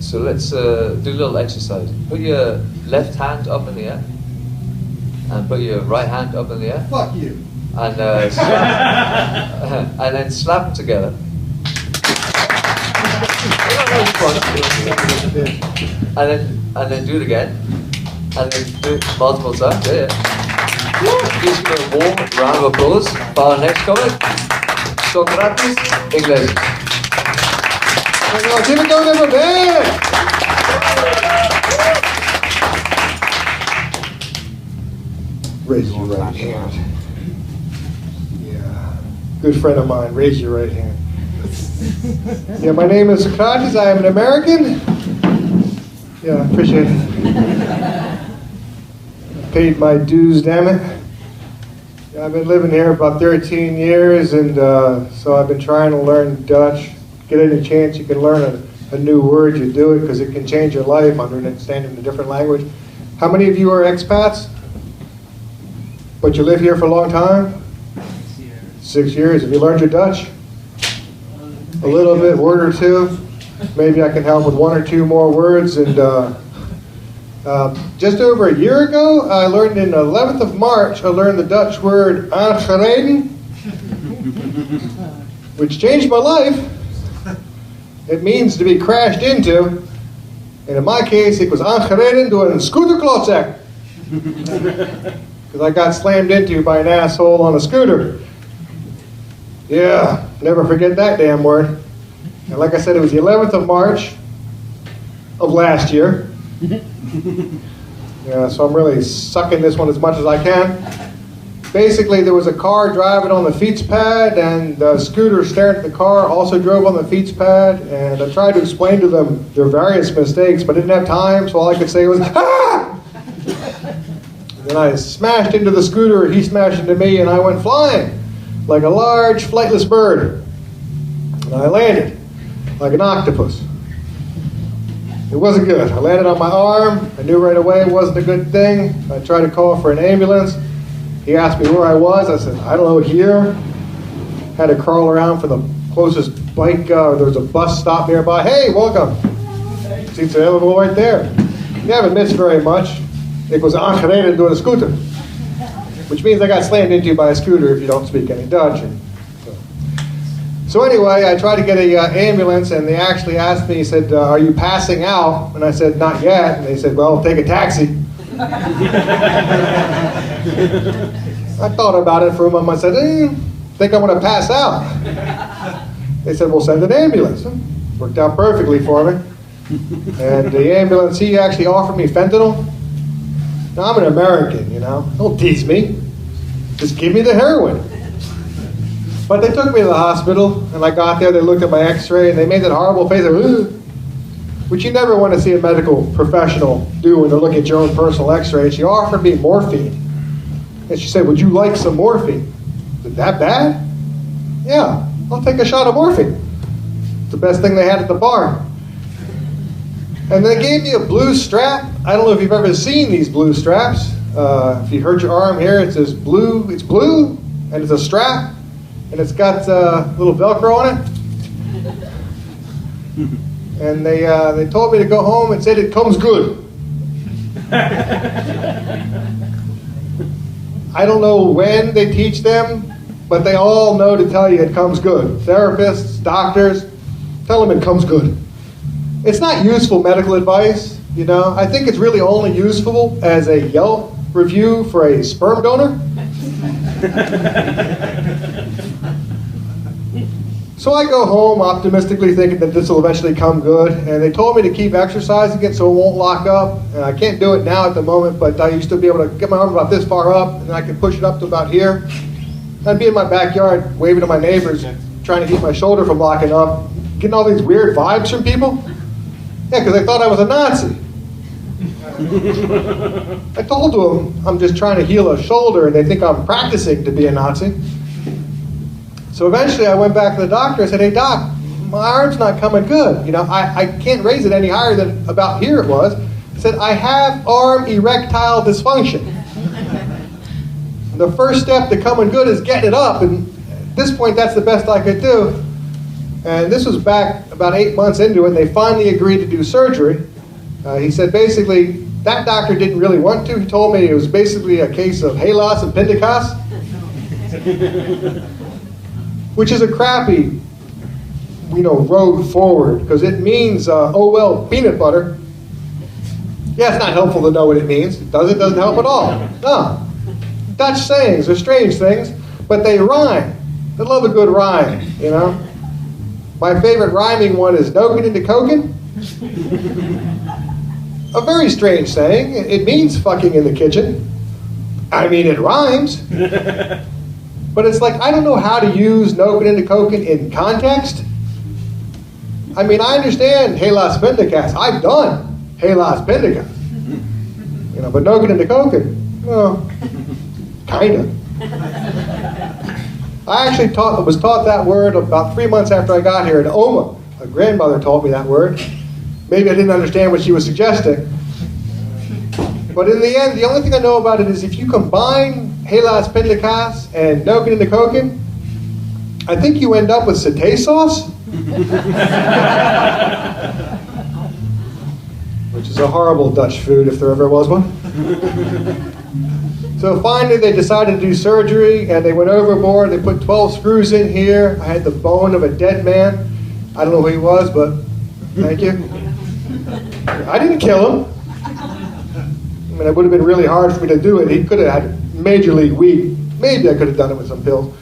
So let's do a little exercise. Put your left hand up in the air, and put your right hand up in the air. Fuck you. And and then slap them together. And then do it again. And then do it multiple times. Yeah. Please give a warm round of applause for our next comic, Socrates, Inglessis. Keep it going, everybody! Raise your right hand. Yeah. Good friend of mine, raise your right hand. Yeah, my name is Socrates. I am an American. Yeah, appreciate it. Paid my dues, damn it. Yeah, I've been living here about 13 years, and so I've been trying to learn Dutch. Get any chance you can learn a new word, you do it, because it can change your life understanding a different language. How many of you are expats? But you live here for a long time? 6 years. 6 years. Have you learned your Dutch? A little bit, word or two. Maybe I can help with one or two more words. And just over a year ago, I learned in the 11th of March, I learned the Dutch word aangereden, which changed my life. It means to be crashed into. And in my case, it was aangereden door een scooterklootzak. Because I got slammed into by an asshole on a scooter. Yeah, never forget that damn word. And like I said, it was the 11th of March of last year. Yeah, so I'm really sucking this one as much as I can. Basically, there was a car driving on the fietspad, and the scooter staring at the car also drove on the fietspad, and I tried to explain to them their various mistakes, but I didn't have time, so all I could say was, ah! Then I smashed into the scooter, he smashed into me, and I went flying like a large flightless bird. And I landed like an octopus. It wasn't good. I landed on my arm. I knew right away it wasn't a good thing. I tried to call for an ambulance. He asked me where I was. I said, I don't know, here. Had to crawl around for the closest bike. There was a bus stop nearby. Hey, welcome. Seats available right there. You haven't missed very much. It was aangereden door een scooter, which means I got slammed into by a scooter if you don't speak any Dutch. So anyway, I tried to get an ambulance, and they actually asked me, he said, are you passing out? And I said, not yet. And they said, well, take a taxi. I thought about it for a moment. I said, think I'm going to pass out. They said, well, send an ambulance. Worked out perfectly for me. And the ambulance, he actually offered me fentanyl. Now, I'm an American, you know. Don't tease me. Just give me the heroin. But they took me to the hospital, and I got there, they looked at my x-ray, and they made that horrible face of, ugh, which you never want to see a medical professional do when they're looking at your own personal x-ray. She offered me morphine. And she said, would you like some morphine? Is it that bad? Yeah, I'll take a shot of morphine. It's the best thing they had at the bar. And they gave me a blue strap. I don't know if you've ever seen these blue straps. If you hurt your arm here, it says blue. It's blue, and it's a strap. And it's got a little Velcro on it. And they told me to go home and said it comes good. I don't know when they teach them, but they all know to tell you it comes good. Therapists, doctors, tell them it comes good. It's not useful medical advice, you know. I think it's really only useful as a Yelp review for a sperm donor. So I go home optimistically thinking that this will eventually come good, and they told me to keep exercising it so it won't lock up. And I can't do it now at the moment, but I used to be able to get my arm about this far up, and I could push it up to about here. I'd be in my backyard waving to my neighbors, trying to keep my shoulder from locking up, getting all these weird vibes from people. Yeah, because they thought I was a Nazi. I told them I'm just trying to heal a shoulder, and they think I'm practicing to be a Nazi. So eventually I went back to the doctor. I said, hey, doc, my arm's not coming good. You know, I can't raise it any higher than about here it was. I said, I have arm erectile dysfunction. The first step to coming good is getting it up. And at this point, that's the best I could do. And this was back about 8 months into it, they finally agreed to do surgery. He said basically, that doctor didn't really want to. He told me it was basically a case of halos and Pentecost, which is a crappy, road forward, because it means, oh well, peanut butter. Yeah, it's not helpful to know what it means. It doesn't help at all. No. Dutch sayings are strange things, but they rhyme. I love a good rhyme, My favorite rhyming one is noken into koken. A very strange saying. It means fucking in the kitchen. I mean, it rhymes. But it's like, I don't know how to use noken into koken in context. I mean, I understand halos Pentecost. I've done halos Pentecost. But noken into koken, well, kind of. I actually was taught that word about 3 months after I got here. And Oma, a grandmother, taught me that word. Maybe I didn't understand what she was suggesting. But in the end, the only thing I know about it is if you combine halos Pentecost and noken into koken, I think you end up with satay sauce. Which is a horrible Dutch food if there ever was one. So finally they decided to do surgery, and they went overboard. They put 12 screws in here. I had the bone of a dead man. I don't know who he was, but thank you. I didn't kill him. I mean, it would have been really hard for me to do it. He could have had major league weed. Maybe I could have done it with some pills.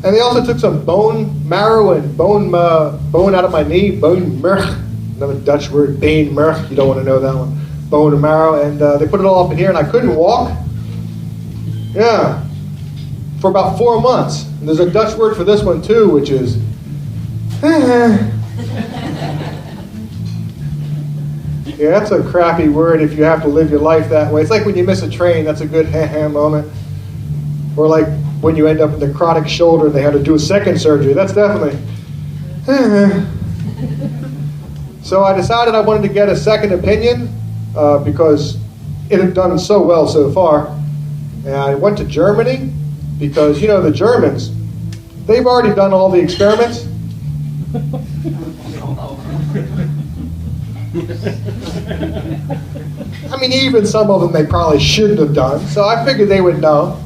And they also took some bone marrow and bone out of my knee, bone merch. Another Dutch word, beenmerg. You don't want to know that one. Bone and marrow. And they put it all up in here, and I couldn't walk. Yeah. For about 4 months. And there's a Dutch word for this one, too, which is... Yeah, that's a crappy word if you have to live your life that way. It's like when you miss a train, that's a good moment. Or like when you end up with a necrotic shoulder and they had to do a second surgery. That's definitely... So I decided I wanted to get a second opinion because it had done so well so far. And I went to Germany because, the Germans, they've already done all the experiments. I mean, even some of them they probably shouldn't have done. So I figured they would know.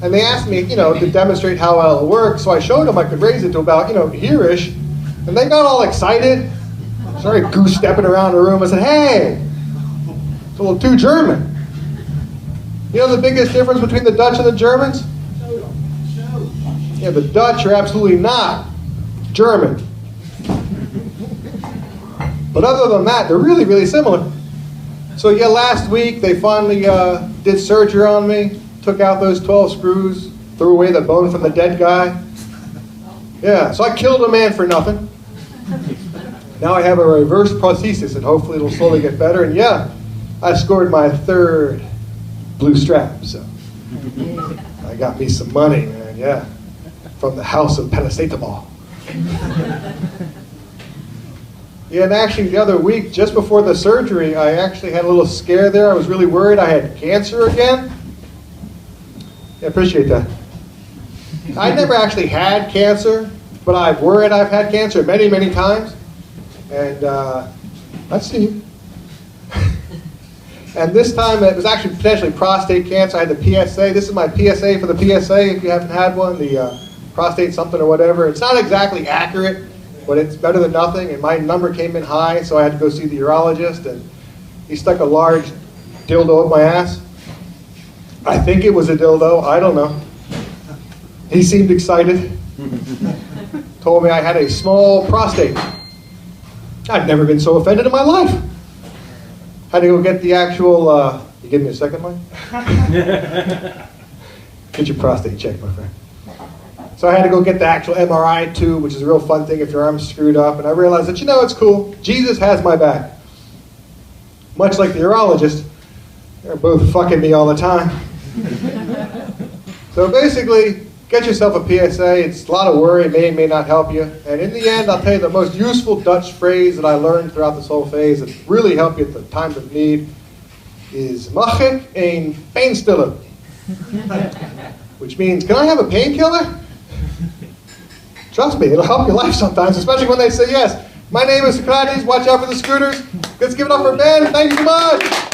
And they asked me, to demonstrate how well it works. So I showed them I could raise it to about, here-ish. And they got all excited. Started goose-stepping around the room. I said, hey, it's a little too German. You know the biggest difference between the Dutch and the Germans? Yeah, the Dutch are absolutely not German. But other than that, they're really, really similar. So yeah, last week they finally did surgery on me, took out those 12 screws, threw away the bone from the dead guy. Yeah, so I killed a man for nothing. Now I have a reverse prosthesis, and hopefully it'll slowly get better. And yeah, I scored my 3rd blue strap, so I got me some money, man, yeah, from the house of Paracetamol. Yeah, and actually the other week, just before the surgery, I actually had a little scare there. I was really worried I had cancer again. I appreciate that. I never actually had cancer, but I've worried I've had cancer many, many times. And let's see. And this time it was actually potentially prostate cancer. I had the PSA. This is my PSA for the PSA if you haven't had one, the prostate something or whatever. It's not exactly accurate, but it's better than nothing. And my number came in high, so I had to go see the urologist. And he stuck a large dildo up my ass. I think it was a dildo. I don't know. He seemed excited. Told me I had a small prostate. I've never been so offended in my life. Had to go get the actual, you give me a second, Mike? Get your prostate checked, my friend. So I had to go get the actual MRI tube, which is a real fun thing if your arm's screwed up. And I realized that, it's cool. Jesus has my back. Much like the urologist. They're both fucking me all the time. So basically, get yourself a PSA. It's a lot of worry. It may not help you. And in the end, I'll tell you the most useful Dutch phrase that I learned throughout this whole phase that really helped you at the times of need is mag ik een pijnstiller? Which means, can I have a painkiller? Trust me, it'll help your life sometimes, especially when they say yes. My name is Socrates. Watch out for the scooters. Let's give it up for Ben. Thank you so much.